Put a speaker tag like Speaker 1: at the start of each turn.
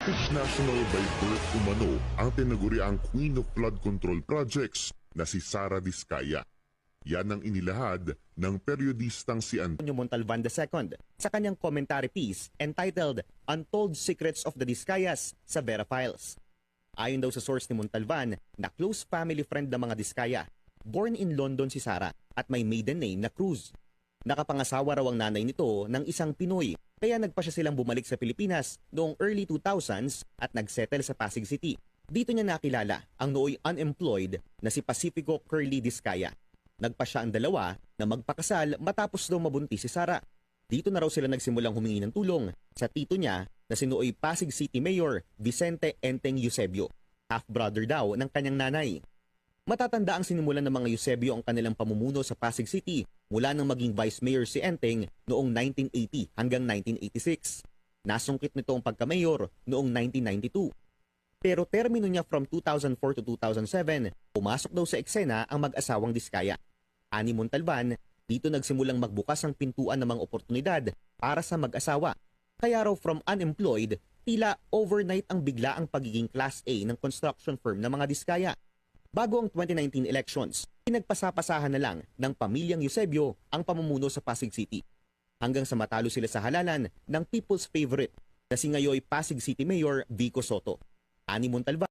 Speaker 1: British national by birth umano ang tinaguriang Queen of Flood Control Projects na si Sara Diskaya. Yan ang inilahad ng periodistang si
Speaker 2: Antonio Montalvan II sa kanyang commentary piece entitled Untold Secrets of the Discayas sa Vera Files. Ayon daw sa source ni Montalvan na close family friend ng mga Diskaya, born in London si Sara at may maiden name na Cruz. Nakapangasawa raw ang nanay nito ng isang Pinoy, kaya nagpa siya silang bumalik sa Pilipinas noong early 2000s at nagsettle sa Pasig City. Dito niya nakilala ang nooy unemployed na si Pacifico Curly Diskaya. Nagpa siya ang dalawa na magpakasal matapos daw mabuntis si Sara. Dito na raw sila nagsimulang humingi ng tulong sa tito niya na si nooy Pasig City Mayor Vicente Enteng Eusebio, half-brother daw ng kanyang nanay. Matatanda ang sinimulan ng mga Eusebio ang kanilang pamumuno sa Pasig City mula nang maging Vice Mayor si Enteng noong 1980 hanggang 1986. Nasungkit nito ang pagka-mayor noong 1992. Pero termino niya from 2004 to 2007, pumasok daw sa eksena ang mag-asawang Diskaya. Ani Montalvan, dito nagsimulang magbukas ang pintuan ng mga oportunidad para sa mag-asawa. Kaya raw from unemployed, tila overnight ang bigla ang pagiging Class A ng construction firm ng mga Diskaya. Bago ang 2019 elections, pinagpasapasahan na lang ng pamilyang Eusebio ang pamumuno sa Pasig City. Hanggang sa matalo sila sa halalan ng people's favorite na si ngayoy Pasig City Mayor Vico Soto. Ani Montalvan.